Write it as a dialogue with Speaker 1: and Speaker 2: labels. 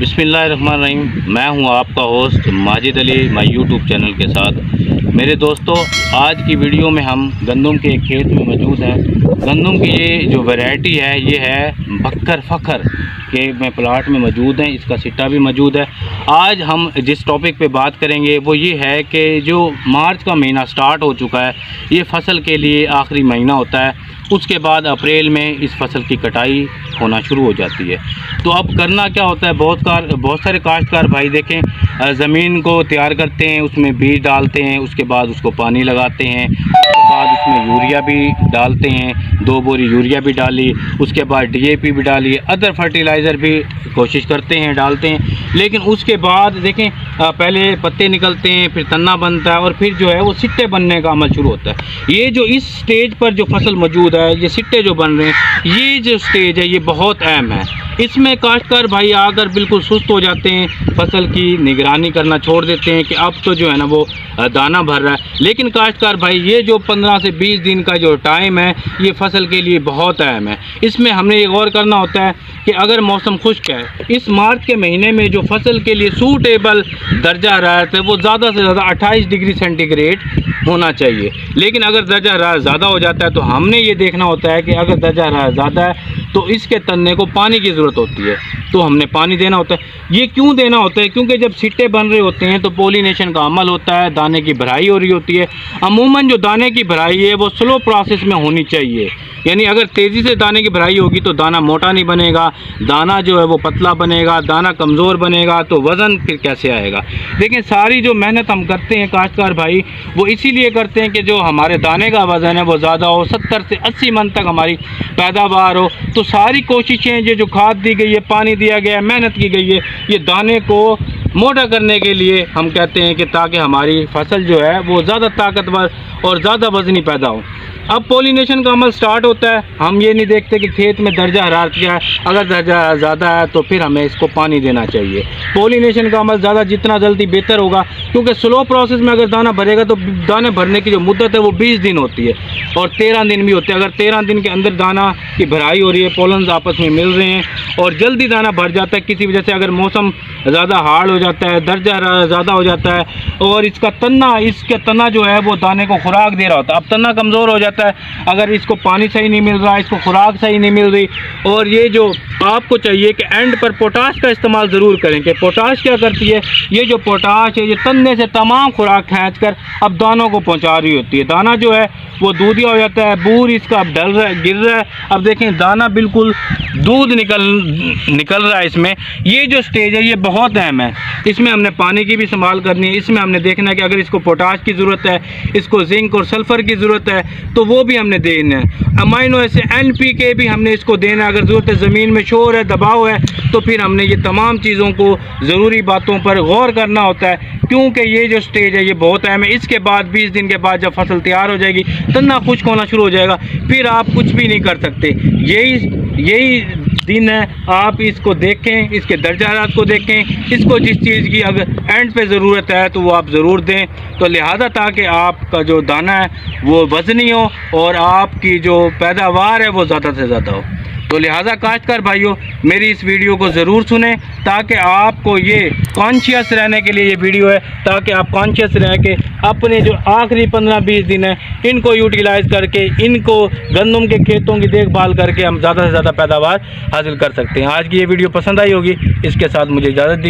Speaker 1: बिस्मिल्लाहिर्रहमानिर्रहीम। मैं हूं आपका host Majid Ali my YouTube channel के साथ। मेरे दोस्तों, आज की वीडियो में हम गंदम के एक खेत में मौजूद हैं। गंदम की ये जो वैरायटी है ये है बकर फ़खर के में प्लाट में मौजूद हैं। इसका सिट्टा भी मौजूद है। आज हम जिस टॉपिक पे बात करेंगे वो ये है कि जो मार्च का महीना स्टार्ट हो चुका है, ये फसल के लिए आखिरी महीना होता है। उसके बाद अप्रैल में इस फसल की कटाई होना शुरू हो जाती है। तो अब करना क्या होता है, बहुत सारे काश्तकार भाई देखें, ज़मीन को तैयार करते हैं, उसमें बीज डालते हैं, उसके बाद उसको पानी लगाते हैं, उसके बाद उसमें यूरिया भी डालते हैं, 2 बोरी यूरिया भी डाली, उसके बाद DAP भी डाली, अदर फर्टिलाइज़र भी कोशिश करते हैं, डालते हैं। लेकिन उसके बाद देखें, पहले पत्ते निकलते हैं, फिर तन्ना बनता है और फिर जो है वो सिट्टे बनने का अमल शुरू होता है। ये जो इस स्टेज पर जो फसल मौजूद है, ये सिट्टे जो बन रहे हैं, ये जो स्टेज है ये बहुत अहम है। इसमें काश्तकार भाई आकर बिल्कुल सुस्त हो जाते हैं, फसल की निगरानी करना छोड़ देते हैं कि अब तो जो है ना वो दाना भर रहा है। लेकिन काश्तकार भाई, ये जो 15 से 20 दिन का जो टाइम है ये फसल के लिए बहुत अहम है। इसमें हमने ये गौर करना होता है कि अगर मौसम खुश्क है, इस मार्च के महीने में जो फसल के लिए सूटेबल दर्जा हरारत है वो ज़्यादा से ज़्यादा 28 डिग्री सेंटीग्रेड होना चाहिए। लेकिन अगर दर्जा हरारत ज़्यादा हो जाता है तो हमने ये देखना होता है कि अगर दर्जा हरारत ज़्यादा है तो इसके तन्ने को पानी की ज़रूरत होती है, तो हमने पानी देना होता है। ये क्यों देना होता है? क्योंकि जब सिट्टे बन रहे होते हैं तो पॉलिनेशन का अमल होता है, दाने की भराई हो रही होती है। अमूमन जो दाने की भराई है वो स्लो प्रोसेस में होनी चाहिए, यानी अगर तेज़ी से दाने की भराई होगी तो दाना मोटा नहीं बनेगा, दाना जो है वो पतला बनेगा, दाना कमज़ोर बनेगा, तो वज़न फिर कैसे आएगा। लेकिन सारी जो मेहनत हम करते हैं काश्तकार भाई, वो इसीलिए करते हैं कि जो हमारे दाने का वज़न है वो ज़्यादा हो, 70 से 80 मन तक हमारी पैदावार हो। तो सारी कोशिशें, ये जो खाद दी गई है, पानी दिया गया है, मेहनत की गई है, ये दाने को मोटा करने के लिए हम कहते हैं कि ताकि हमारी फसल जो है वो ज़्यादा ताकतवर और ज़्यादा वज़नी पैदा हो। अब पॉलिनेशन का अमल स्टार्ट होता है। हम ये नहीं देखते कि खेत में दर्जा हरारत क्या है। अगर दर्जा ज़्यादा है तो फिर हमें इसको पानी देना चाहिए। पॉलिनेशन का अमल ज़्यादा जितना जल्दी बेहतर होगा, क्योंकि स्लो प्रोसेस में अगर दाना भरेगा तो दाने भरने की जो मुद्दत है वो 20 दिन होती है और 13 दिन भी होते हैं। अगर 13 दिन के अंदर दाना की भराई हो रही है, पोलन्स आपस में मिल रहे हैं और जल्दी दाना भर जाता है, किसी वजह से अगर मौसम ज़्यादा हार्ड हो जाता है, दर्जा ज़्यादा हो जाता है और इसका तना जो है वो दाने को खुराक दे रहा होता है। अब तना कमज़ोर हो जाता है, अगर इसको पानी सही नहीं मिल रहा, इसको खुराक सही नहीं मिल रही। और ये जो आपको चाहिए कि एंड पर पोटाश का इस्तेमाल ज़रूर करें। कि पोटाश क्या करती है, ये जो पोटाश है ये तन्ने से तमाम खुराक खींचकर अब दानों को पहुंचा रही होती है। दाना जो है वो दूधिया हो जाता है, बूर इसका अब ढल रहा है, गिर रहा है। अब देखें दाना बिल्कुल दूध निकल रहा है इसमें। ये जो स्टेज है ये बहुत अहम है। इसमें हमने पानी की भी संभाल करनी है। इसमें हमने देखना है कि अगर इसको पोटाश की ज़रूरत है, इसको जिंक और सल्फ़र की ज़रूरत है तो वो भी हमने देना है। अमाइनो एसिड NPK भी हमने इसको देना है। अगर ज़रूरत है, ज़मीन में शोर है, दबाव है, तो फिर हमने ये तमाम चीज़ों को ज़रूरी बातों पर गौर करना होता है, क्योंकि ये जो स्टेज है ये बहुत अहम है। इसके बाद 20 दिन के बाद जब फसल तैयार हो जाएगी, तन्ना खुश्क होना शुरू हो जाएगा, फिर आप कुछ भी नहीं कर सकते। यही दिन है। आप इसको देखें, इसके दर्जा हरारत को देखें, इसको जिस चीज़ की अगर एंड पे ज़रूरत है तो वो आप ज़रूर दें। तो लिहाजा ताकि आपका जो दाना है वो वज़नी हो और आपकी जो पैदावार है वो ज़्यादा से ज़्यादा हो। तो लिहाजा काश्तकार भाइयों, मेरी इस वीडियो को ज़रूर सुनें ताकि आपको ये कॉन्शियस रहने के लिए ये वीडियो है, ताकि आप कॉन्शियस रह के अपने जो आखिरी 15-20 दिन है इनको यूटिलाइज़ करके, इनको गंदम के खेतों की देखभाल करके हम ज़्यादा से ज़्यादा पैदावार हासिल कर सकते हैं। आज की ये वीडियो पसंद आई होगी, इसके साथ मुझे इजाज़त दी।